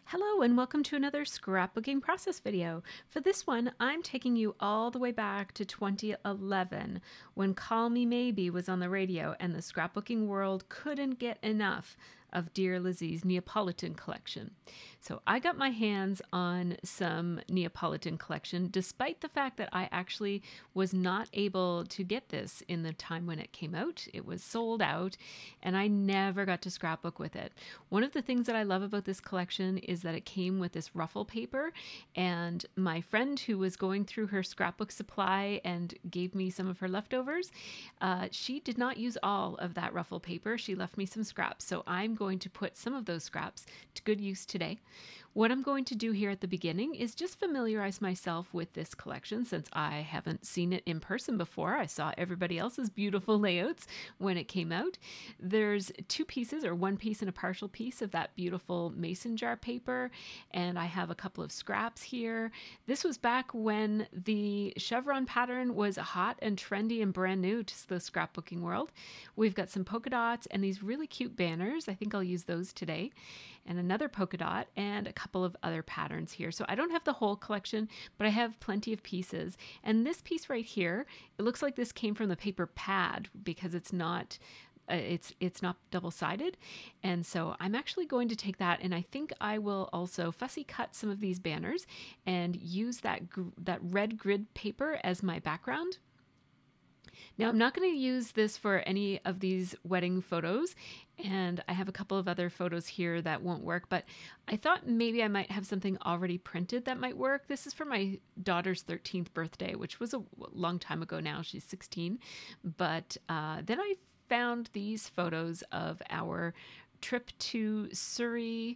Hello and welcome to another scrapbooking process video. For this one, I'm taking you all the way back to 2011 when Call Me Maybe was on the radio and the scrapbooking world couldn't get enough of Dear Lizzie's Neapolitan collection. So I got my hands on some Neapolitan collection despite the fact that I actually was not able to get this in the time when it came out. It was sold out and I never got to scrapbook with it. One of the things that I love about this collection is that it came with this ruffle paper, and my friend who was going through her scrapbook supply and gave me some of her leftovers, she did not use all of that ruffle paper. She left me some scraps, so I'm going to put some of those scraps to good use today. What I'm going to do here at the beginning is just familiarize myself with this collection since I haven't seen it in person before. I saw everybody else's beautiful layouts when it came out. There's two pieces, or one piece and a partial piece of that beautiful mason jar paper, and I have a couple of scraps here. This was back when the chevron pattern was hot and trendy and brand new to the scrapbooking world. We've got some polka dots and these really cute banners. I think I'll use those today. And another polka dot and a couple of other patterns here. So I don't have the whole collection, but I have plenty of pieces. And this piece right here, it looks like this came from the paper pad because it's not double-sided. And so I'm actually going to take that, and I think I will also fussy cut some of these banners and use that red grid paper as my background. Now, I'm not going to use this for any of these wedding photos, and I have a couple of other photos here that won't work, but I thought maybe I might have something already printed that might work. This is for my daughter's 13th birthday, which was a long time ago now. She's 16, but then I found these photos of our trip to Souris,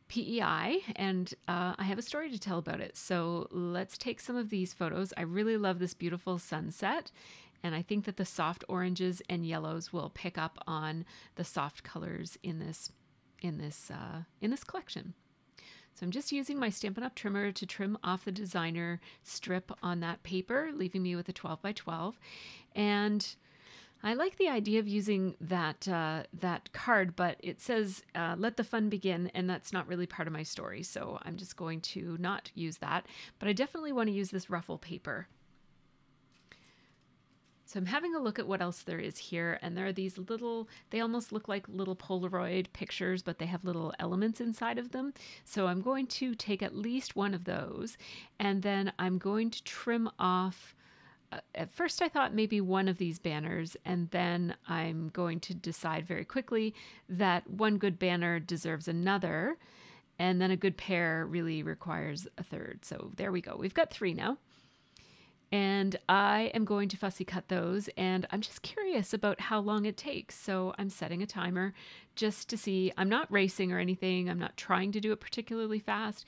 PEI, and I have a story to tell about it. So let's take some of these photos. I really love this beautiful sunset, and I think that the soft oranges and yellows will pick up on the soft colors in this collection. So I'm just using my Stampin' Up trimmer to trim off the designer strip on that paper, leaving me with a 12 by 12. And I like the idea of using that card, but it says, let the fun begin, and that's not really part of my story, so I'm just going to not use that. But I definitely want to use this ruffle paper. So I'm having a look at what else there is here, and there are these little, they almost look like little Polaroid pictures, but they have little elements inside of them. So I'm going to take at least one of those, and then I'm going to trim off. At first I thought maybe one of these banners, and then I'm going to decide very quickly that one good banner deserves another, and then a good pair really requires a third. So there we go. We've got three now. And I am going to fussy cut those, and I'm just curious about how long it takes. So I'm setting a timer just to see. I'm not racing or anything. I'm not trying to do it particularly fast,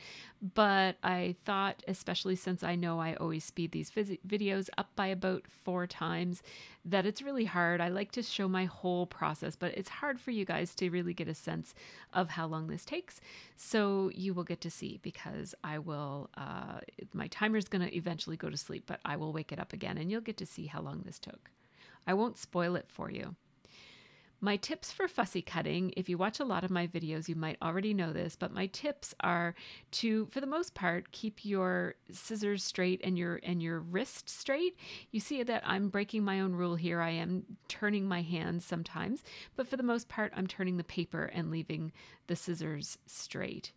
but I thought, especially since I know I always speed these videos up by about 4 times, that it's really hard. I like to show my whole process, but it's hard for you guys to really get a sense of how long this takes. So you will get to see, because I will, my timer's going to eventually go to sleep, but I will wake it up again and you'll get to see how long this took. I won't spoil it for you. My tips for fussy cutting, if you watch a lot of my videos, you might already know this, but my tips are to, for the most part, keep your scissors straight and your wrist straight. You see that I'm breaking my own rule here. I am turning my hands sometimes, but for the most part, I'm turning the paper and leaving the scissors straight.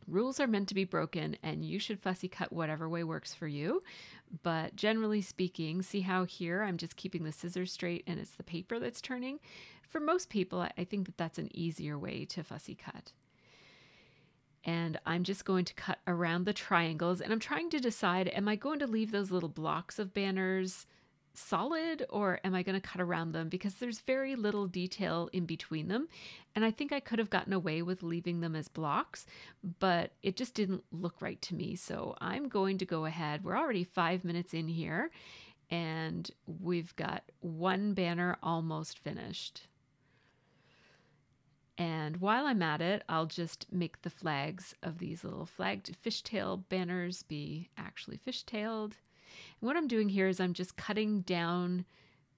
Rules are meant to be broken, and you should fussy cut whatever way works for you. But generally speaking, see how here I'm just keeping the scissors straight and it's the paper that's turning? For most people, I think that that's an easier way to fussy cut. And I'm just going to cut around the triangles, and I'm trying to decide, am I going to leave those little blocks of banners solid, or am I going to cut around them, because there's very little detail in between them, and I think I could have gotten away with leaving them as blocks, but it just didn't look right to me. So I'm going to go ahead. We're already 5 minutes in here, and we've got one banner almost finished. And while I'm at it, I'll just make the flags of these little flagged fishtail banners be actually fishtailed. And what I'm doing here is I'm just cutting down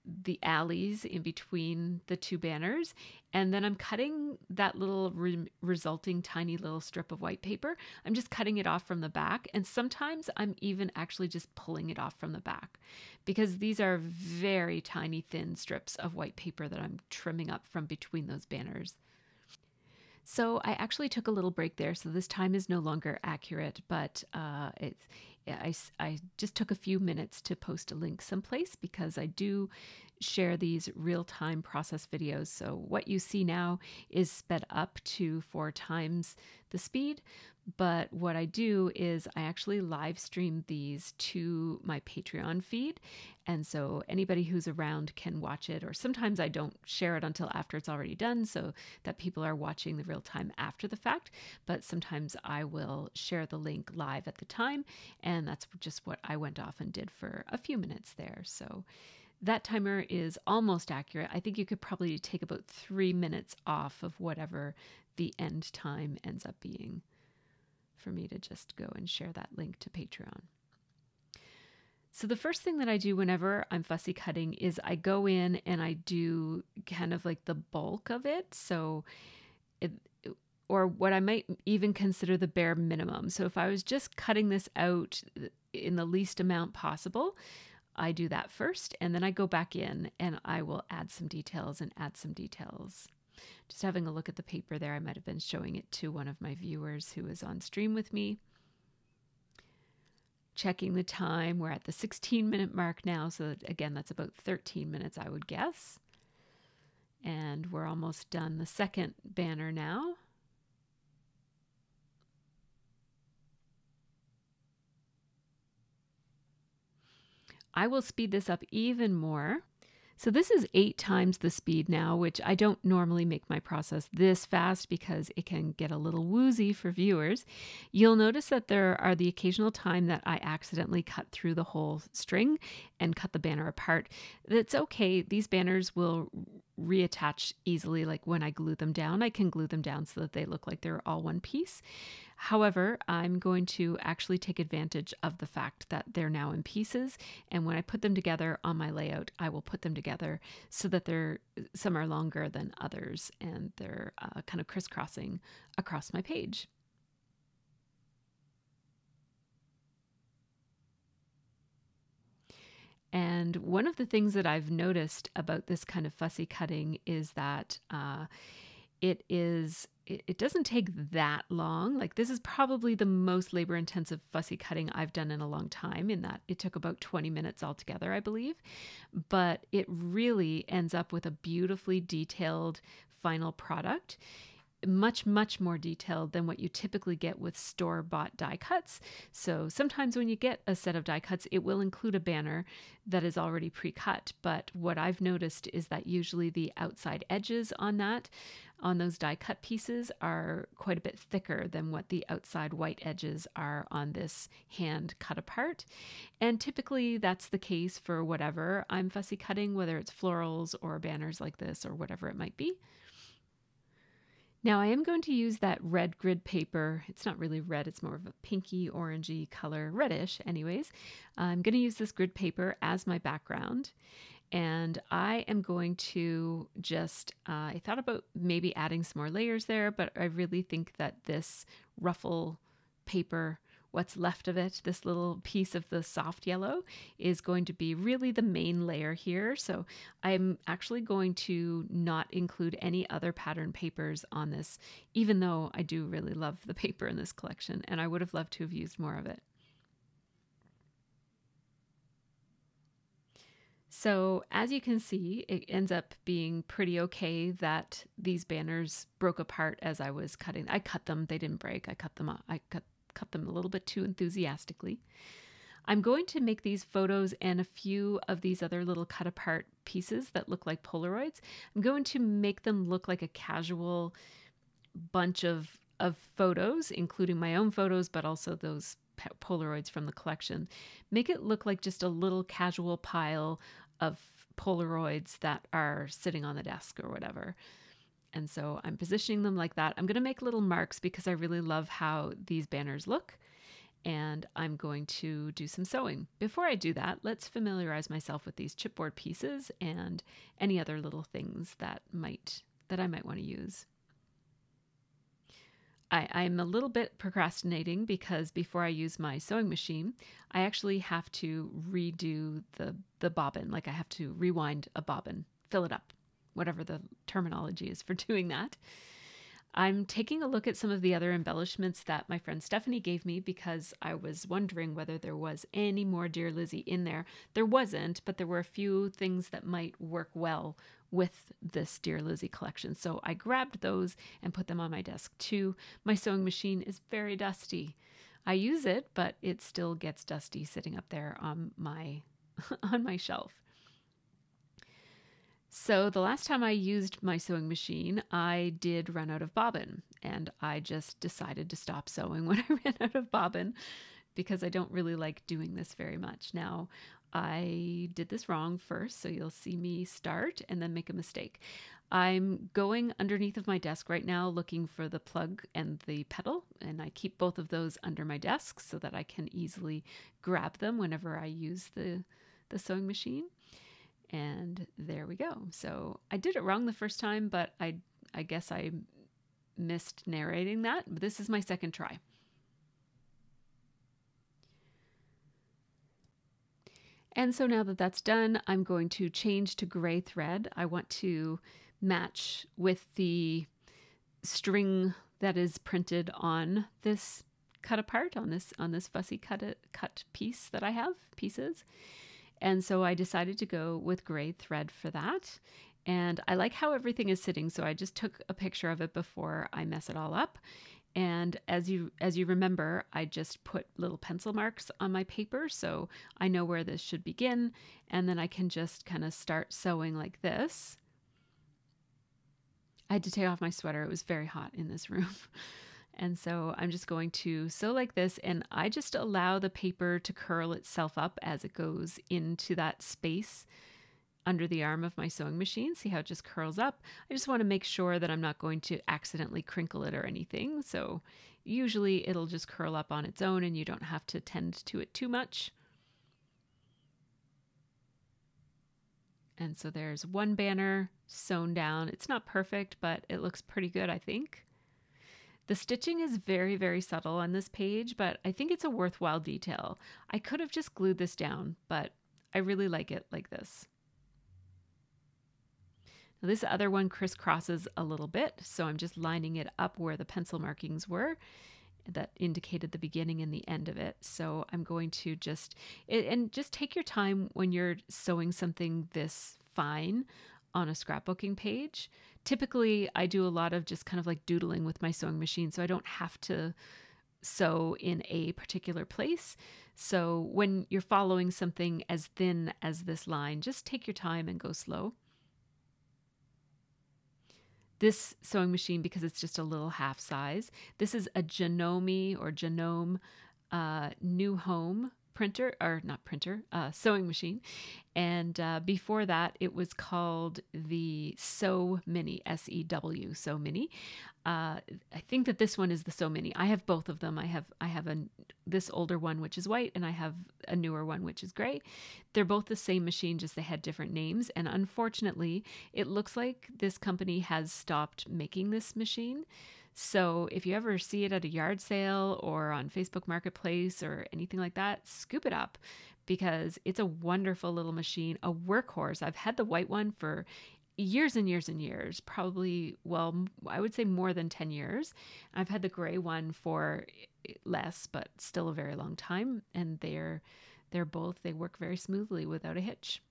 the alleys in between the two banners. And then I'm cutting that little resulting tiny little strip of white paper. I'm just cutting it off from the back. And sometimes I'm even actually just pulling it off from the back, because these are very tiny thin strips of white paper that I'm trimming up from between those banners. So I actually took a little break there, so this time is no longer accurate, but I just took a few minutes to post a link someplace, because I do share these real-time process videos. So what you see now is sped up to 4 times the speed. But what I do is I actually live stream these to my Patreon feed. And so anybody who's around can watch it, or sometimes I don't share it until after it's already done, so that people are watching the real time after the fact. But sometimes I will share the link live at the time. And that's just what I went off and did for a few minutes there. So that timer is almost accurate. I think you could probably take about 3 minutes off of whatever the end time ends up being, for me to just go and share that link to Patreon. So the first thing that I do whenever I'm fussy cutting is I go in and I do kind of like the bulk of it. So or what I might even consider the bare minimum. So if I was just cutting this out in the least amount possible, I do that first, and then I go back in and I will add some details and add some details. Just having a look at the paper there, I might have been showing it to one of my viewers who is on stream with me. Checking the time, we're at the 16-minute mark now, so again, that's about 13 minutes, I would guess. And we're almost done the second banner now. I will speed this up even more. So this is 8 times the speed now, which I don't normally make my process this fast because it can get a little woozy for viewers. You'll notice that there are the occasional time that I accidentally cut through the whole string and cut the banner apart. That's okay. These banners will reattach easily. Like when I glue them down, I can glue them down so that they look like they're all one piece. However, I'm going to actually take advantage of the fact that they're now in pieces. And when I put them together on my layout, I will put them together so that some are longer than others, and they're kind of crisscrossing across my page. And one of the things that I've noticed about this kind of fussy cutting is that it doesn't take that long. Like, this is probably the most labor intensive fussy cutting I've done in a long time, in that it took about 20 minutes altogether, I believe. But it really ends up with a beautifully detailed final product. Much, much more detailed than what you typically get with store-bought die cuts. So sometimes when you get a set of die cuts, it will include a banner that is already pre-cut. But what I've noticed is that usually the outside edges on those die cut pieces are quite a bit thicker than what the outside white edges are on this hand cut apart. And typically that's the case for whatever I'm fussy cutting, whether it's florals or banners like this or whatever it might be. Now I am going to use that red grid paper. It's not really red, it's more of a pinky orangey color, reddish anyways. I'm going to use this grid paper as my background. And I am going to just, I thought about maybe adding some more layers there, but I really think that this ruffle paper, what's left of it, this little piece of the soft yellow, is going to be really the main layer here. So I'm actually going to not include any other pattern papers on this, even though I do really love the paper in this collection, and I would have loved to have used more of it. So as you can see, it ends up being pretty okay that these banners broke apart as I was cutting. I cut them, they didn't break. I cut them a little bit too enthusiastically. I'm going to make these photos and a few of these other little cut apart pieces that look like Polaroids. I'm going to make them look like a casual bunch of photos, including my own photos, but also those Polaroids from the collection. Make it look like just a little casual pile of Polaroids that are sitting on the desk or whatever. And so I'm positioning them like that. I'm going to make little marks because I really love how these banners look. and I'm going to do some sewing. Before I do that, let's familiarize myself with these chipboard pieces and any other little things that I might want to use. I'm a little bit procrastinating because before I use my sewing machine, I actually have to redo the bobbin. Like I have to rewind a bobbin, fill it up, whatever the terminology is for doing that. I'm taking a look at some of the other embellishments that my friend Stephanie gave me because I was wondering whether there was any more Dear Lizzie in there. There wasn't, but there were a few things that might work well with this Dear Lizzie collection. So I grabbed those and put them on my desk too. My sewing machine is very dusty. I use it, but it still gets dusty sitting up there on my on my shelf. So the last time I used my sewing machine, I did run out of bobbin, and I just decided to stop sewing when I ran out of bobbin because I don't really like doing this very much. Now, I did this wrong first, so you'll see me start and then make a mistake. I'm going underneath of my desk right now looking for the plug and the pedal, and I keep both of those under my desk so that I can easily grab them whenever I use the sewing machine. And there we go. So I did it wrong the first time, but I guess I missed narrating that. But this is my second try. And so now that that's done, I'm going to change to gray thread. I want to match with the string that is printed on this cut apart, on this fussy cut piece that I have, pieces. And so I decided to go with gray thread for that. And I like how everything is sitting, so I just took a picture of it before I mess it all up. And as you remember, I just put little pencil marks on my paper, so I know where this should begin, and then I can just kind of start sewing like this. I had to take off my sweater. It was very hot in this room. And so I'm just going to sew like this, and I just allow the paper to curl itself up as it goes into that space under the arm of my sewing machine. See how it just curls up? I just want to make sure that I'm not going to accidentally crinkle it or anything. So usually it'll just curl up on its own and you don't have to tend to it too much. And so there's one banner sewn down. It's not perfect, but it looks pretty good, I think. The stitching is very, very subtle on this page, but I think it's a worthwhile detail. I could have just glued this down, but I really like it like this. Now this other one crisscrosses a little bit, so I'm just lining it up where the pencil markings were that indicated the beginning and the end of it. So I'm going to just take your time when you're sewing something this fine on a scrapbooking page. Typically, I do a lot of just kind of like doodling with my sewing machine, so I don't have to sew in a particular place. So when you're following something as thin as this line, just take your time and go slow. This sewing machine, because it's just a little half size, this is a Janome or Janome New Home printer, or not printer, sewing machine. And before that, it was called the Sew Mini, S-E-W, Sew Mini. I think that this one is the Sew Mini. I have both of them. I have this older one, which is white, and I have a newer one, which is gray. They're both the same machine, just they had different names. And unfortunately, it looks like this company has stopped making this machine. So if you ever see it at a yard sale or on Facebook Marketplace or anything like that, scoop it up because it's a wonderful little machine, a workhorse. I've had the white one for years and years and years, probably, well, I would say more than 10 years. I've had the gray one for less, but still a very long time. And they work very smoothly without a hitch.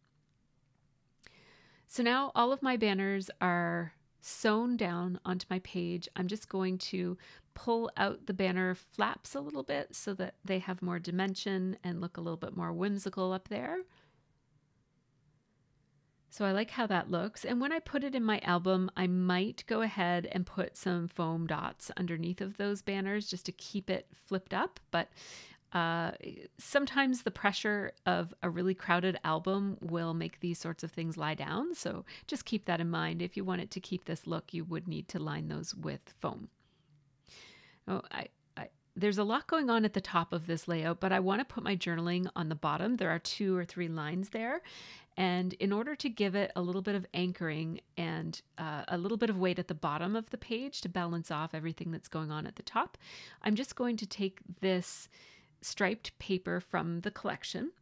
So now all of my banners are sewn down onto my page. I'm just going to pull out the banner flaps a little bit so that they have more dimension and look a little bit more whimsical up there. So I like how that looks. And when I put it in my album, I might go ahead and put some foam dots underneath of those banners just to keep it flipped up. But sometimes the pressure of a really crowded album will make these sorts of things lie down. So just keep that in mind. If you wanted to keep this look, you would need to line those with foam. Oh, there's a lot going on at the top of this layout, but I want to put my journaling on the bottom. There are 2 or 3 lines there. And in order to give it a little bit of anchoring and a little bit of weight at the bottom of the page to balance off everything that's going on at the top, I'm just going to take this striped paper from the collection.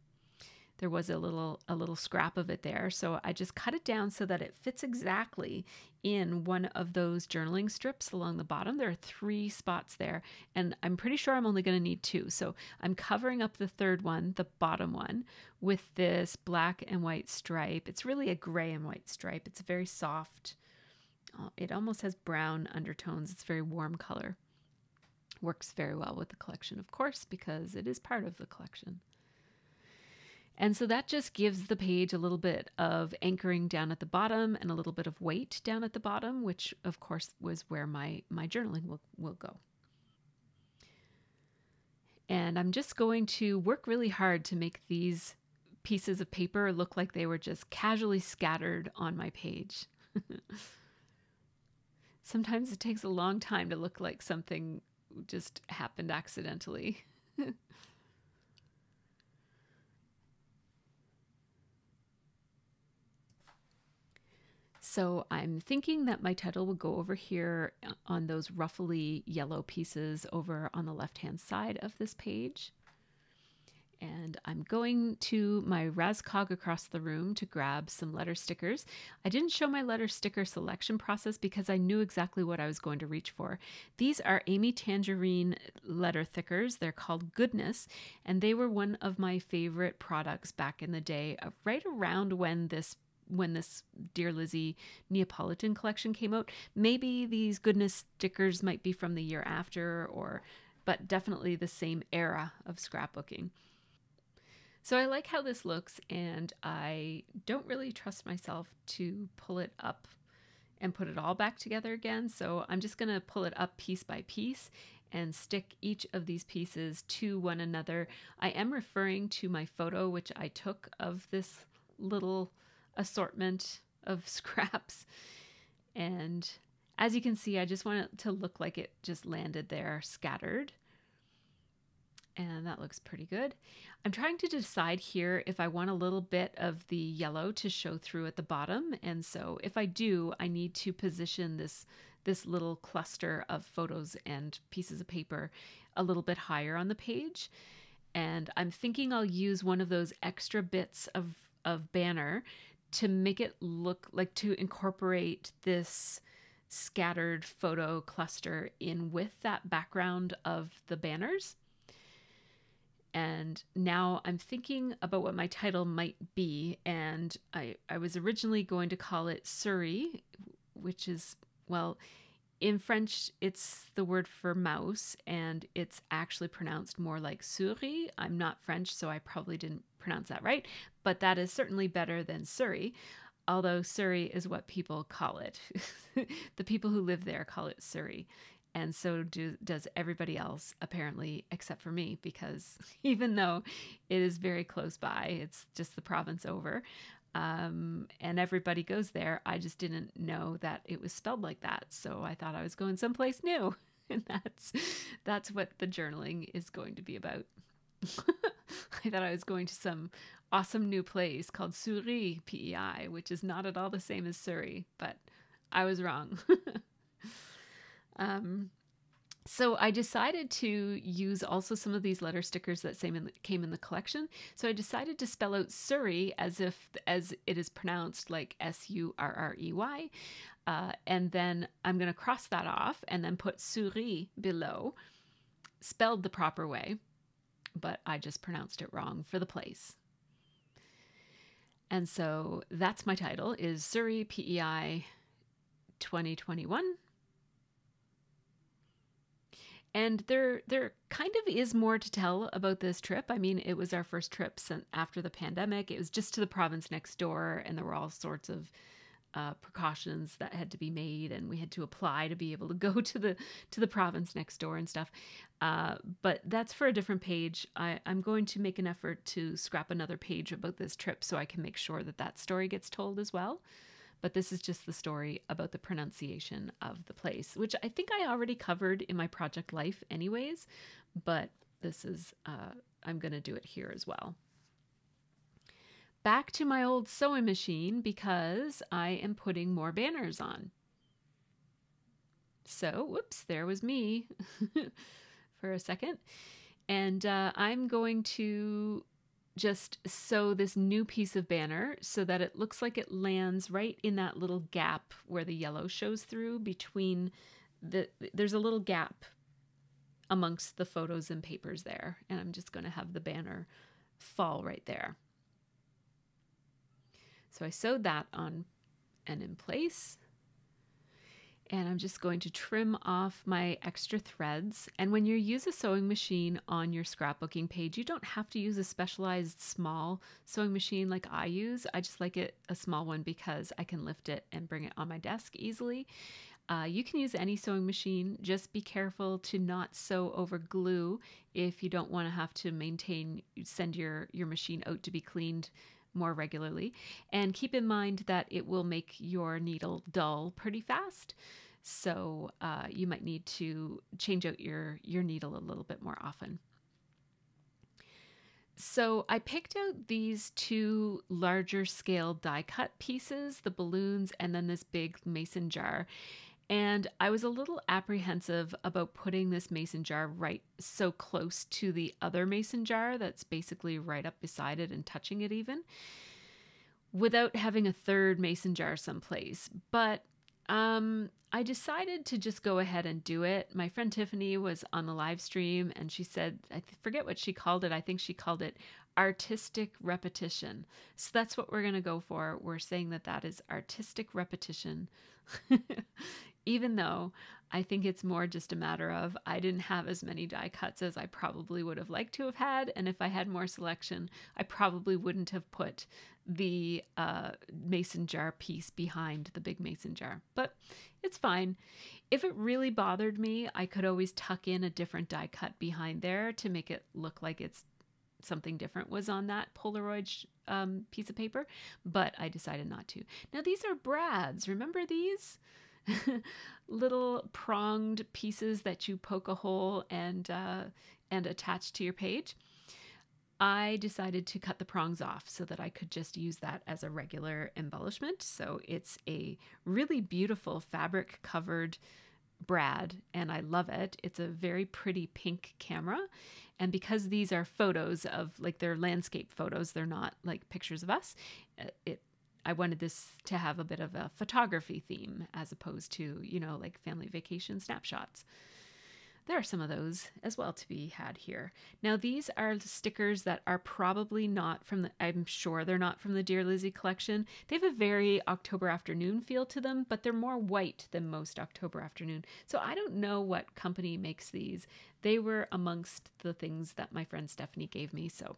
There was a little scrap of it there, so I just cut it down so that it fits exactly in one of those journaling strips along the bottom. There are 3 spots there, and I'm pretty sure I'm only going to need 2. So I'm covering up the third one, the bottom one, with this black and white stripe. It's really a gray and white stripe. It's very soft. It almost has brown undertones. It's a very warm color. Works very well with the collection, of course, because it is part of the collection. And so that just gives the page a little bit of anchoring down at the bottom and a little bit of weight down at the bottom, which of course was where my journaling will go. And I'm just going to work really hard to make these pieces of paper look like they were just casually scattered on my page. Sometimes it takes a long time to look like something just happened accidentally. So I'm thinking that my title will go over here on those ruffly yellow pieces over on the left-hand side of this page. And I'm going to my Raskog across the room to grab some letter stickers. I didn't show my letter sticker selection process because I knew exactly what I was going to reach for. These are Amy Tangerine letter thickers. They're called Goodness, and they were one of my favorite products back in the day, right around when this Dear Lizzie Neapolitan collection came out. Maybe these Goodness stickers might be from the year after, but definitely the same era of scrapbooking. So I like how this looks, and I don't really trust myself to pull it up and put it all back together again. So I'm just going to pull it up piece by piece and stick each of these pieces to one another. I am referring to my photo, which I took of this little assortment of scraps, and as you can see, I just want it to look like it just landed there scattered, and that looks pretty good. I'm trying to decide here if I want a little bit of the yellow to show through at the bottom, and so if I do, I need to position this little cluster of photos and pieces of paper a little bit higher on the page. And I'm thinking I'll use one of those extra bits of banner to make it look like, to incorporate this scattered photo cluster in with that background of the banners. And now I'm thinking about what my title might be, and I was originally going to call it Souris, which is, well, in French, it's the word for mouse, and it's actually pronounced more like souris. I'm not French, so I probably didn't pronounce that right, but that is certainly better than Souris, although Souris is what people call it. The people who live there call it Souris, and so does everybody else, apparently, except for me, because even though it is very close by, it's just the province over, and everybody goes there, I just didn't know that it was spelled like that, so I thought I was going someplace new, and that's what the journaling is going to be about. I thought I was going to some awesome new place called Souris, PEI, which is not at all the same as Souris, but I was wrong. So I decided to use also some of these letter stickers that came in the collection. So I decided to spell out Souris as it is pronounced, like Surrey. And then I'm going to cross that off and then put Souris below, spelled the proper way, but I just pronounced it wrong for the place. And so that's my title, is Souris PEI 2021. And there kind of is more to tell about this trip. I mean, it was our first trip since after the pandemic. It was just to the province next door, and there were all sorts of precautions that had to be made, and we had to apply to be able to go to the province next door and stuff. But that's for a different page. I'm going to make an effort to scrap another page about this trip so I can make sure that story gets told as well. but this is just the story about the pronunciation of the place, which I think I already covered in my project life anyways, but this is, I'm going to do it here as well. Back to my old sewing machine because I am putting more banners on. So, whoops, there was me for a second. And I'm going to just sew this new piece of banner so that it looks like it lands right in that little gap where the yellow shows through between there's a little gap amongst the photos and papers there. And I'm just going to have the banner fall right there. So I sewed that on and in place. And I'm just going to trim off my extra threads. And when you use a sewing machine on your scrapbooking page, you don't have to use a specialized small sewing machine like I use. I just like it a small one because I can lift it and bring it on my desk easily. You can use any sewing machine. Just be careful to not sew over glue if you don't want to have to send your machine out to be cleaned more regularly. And keep in mind that it will make your needle dull pretty fast. So you might need to change out your needle a little bit more often. So I picked out these two larger scale die cut pieces, the balloons and then this big mason jar. And I was a little apprehensive about putting this mason jar right so close to the other mason jar that's basically right up beside it and touching it even, without having a third mason jar someplace. But I decided to just go ahead and do it. My friend Tiffany was on the live stream and she said, I forget what she called it. I think she called it artistic repetition. So that's what we're going to go for. We're saying that that is artistic repetition. Even though I think it's more just a matter of I didn't have as many die cuts as I probably would have liked to have had. And if I had more selection, I probably wouldn't have put the mason jar piece behind the big mason jar. But it's fine. If it really bothered me, I could always tuck in a different die cut behind there to make it look like it's something different was on that Polaroid piece of paper. But I decided not to. Now these are brads. Remember these? Little pronged pieces that you poke a hole and attach to your page. I decided to cut the prongs off so that I could just use that as a regular embellishment. So it's a really beautiful fabric covered brad and I love it. It's a very pretty pink camera. And because these are photos of like they're landscape photos, they're not like pictures of us. I wanted this to have a bit of a photography theme as opposed to, you know, like family vacation snapshots. There are some of those as well to be had here. Now, these are stickers that are probably not from I'm sure they're not from the Dear Lizzie collection. They have a very October afternoon feel to them, but they're more white than most October afternoon. So I don't know what company makes these. They were amongst the things that my friend Stephanie gave me, so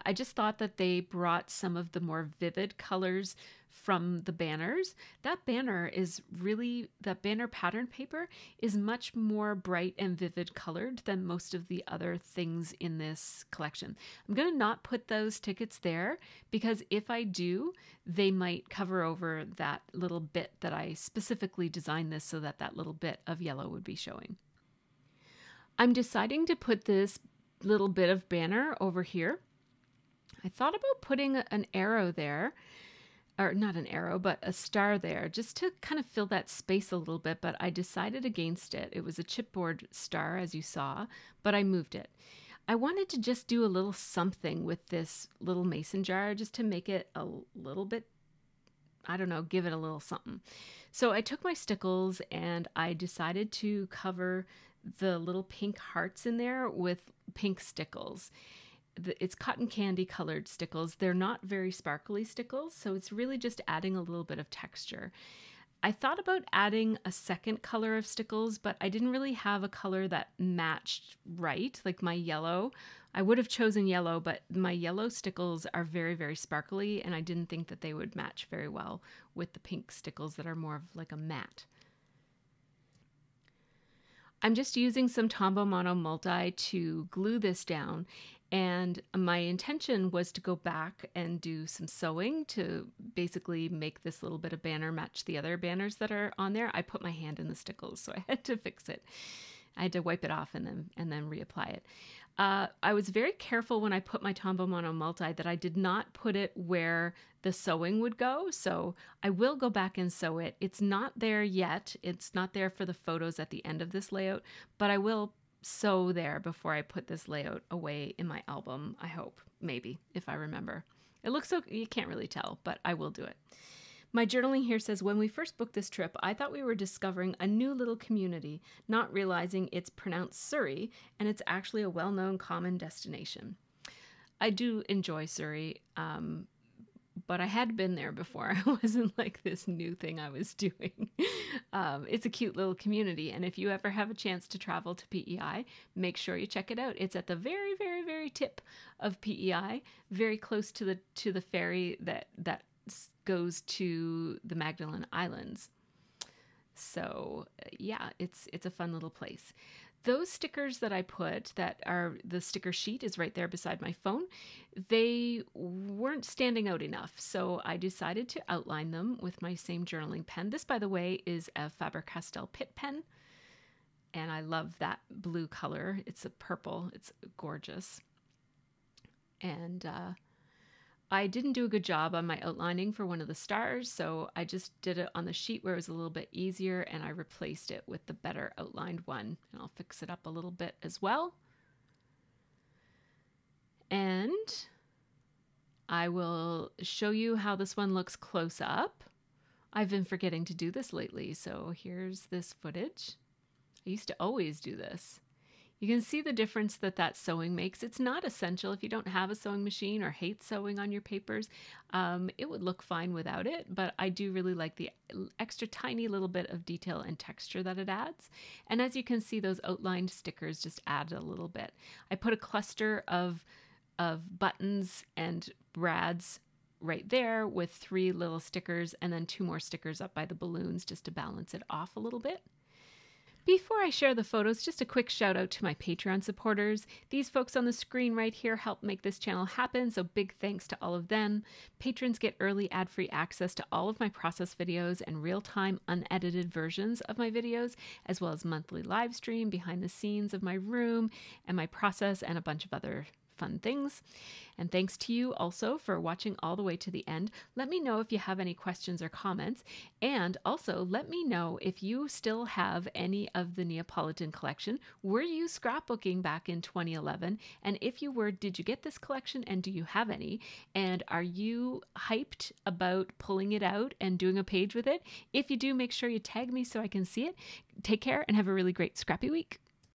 I just thought that they brought some of the more vivid colors from the banners. That banner pattern paper is much more bright and vivid colored than most of the other things in this collection. I'm going to not put those tickets there because if I do, they might cover over that little bit that I specifically designed this so that that little bit of yellow would be showing. I'm deciding to put this little bit of banner over here. I thought about putting an arrow there, or not an arrow, but a star there, just to kind of fill that space a little bit, but I decided against it. It was a chipboard star, as you saw, but I moved it. I wanted to just do a little something with this little mason jar, just to make it a little bit, I don't know, give it a little something. So I took my stickles and I decided to cover the little pink hearts in there with pink stickles. It's cotton candy colored stickles. They're not very sparkly stickles, so it's really just adding a little bit of texture. I thought about adding a second color of stickles, but I didn't really have a color that matched right, like my yellow. I would have chosen yellow, but my yellow stickles are very, very sparkly, and I didn't think that they would match very well with the pink stickles that are more of like a matte. I'm just using some Tombow Mono Multi to glue this down. And my intention was to go back and do some sewing to basically make this little bit of banner match the other banners that are on there. I put my hand in the stickles, so I had to fix it. I had to wipe it off and then reapply it. I was very careful when I put my Tombow Mono Multi that I did not put it where the sewing would go. So I will go back and sew it. It's not there yet. It's not there for the photos at the end of this layout, but I will sew there before I put this layout away in my album, I hope. Maybe, if I remember. It looks so, you can't really tell, but I will do it. My journaling here says, when we first booked this trip, I thought we were discovering a new little community, not realizing it's pronounced Surrey, and it's actually a well-known common destination. I do enjoy Surrey, but I had been there before. It wasn't like this new thing I was doing. It's a cute little community, and if you ever have a chance to travel to PEI, make sure you check it out. It's at the very, very, very tip of PEI, very close to the ferry that goes to the Magdalen Islands. So yeah, it's a fun little place. Those stickers that I put, that are the sticker sheet is right there beside my phone, they weren't standing out enough. So I decided to outline them with my same journaling pen. This, by the way, is a Faber-Castell Pitt pen. And I love that blue color. It's a purple. It's gorgeous. And I didn't do a good job on my outlining for one of the stars, so I just did it on the sheet where it was a little bit easier, and I replaced it with the better outlined one. And I'll fix it up a little bit as well. And I will show you how this one looks close up. I've been forgetting to do this lately, so here's this footage. I used to always do this. You can see the difference that sewing makes. It's not essential if you don't have a sewing machine or hate sewing on your papers. It would look fine without it, but I do really like the extra tiny little bit of detail and texture that it adds. And as you can see, those outlined stickers just add a little bit. I put a cluster of buttons and brads right there with 3 little stickers and then 2 more stickers up by the balloons just to balance it off a little bit. Before I share the photos, just a quick shout out to my Patreon supporters. These folks on the screen right here help make this channel happen, so big thanks to all of them. Patrons get early ad-free access to all of my process videos and real-time unedited versions of my videos, as well as monthly live stream behind the scenes of my room and my process and a bunch of other fun things. And thanks to you also for watching all the way to the end. Let me know if you have any questions or comments, and also let me know if you still have any of the Neapolitan collection. Were you scrapbooking back in 2011? And if you were, did you get this collection and do you have any? And are you hyped about pulling it out and doing a page with it? If you do, make sure you tag me so I can see it. Take care and have a really great scrappy week.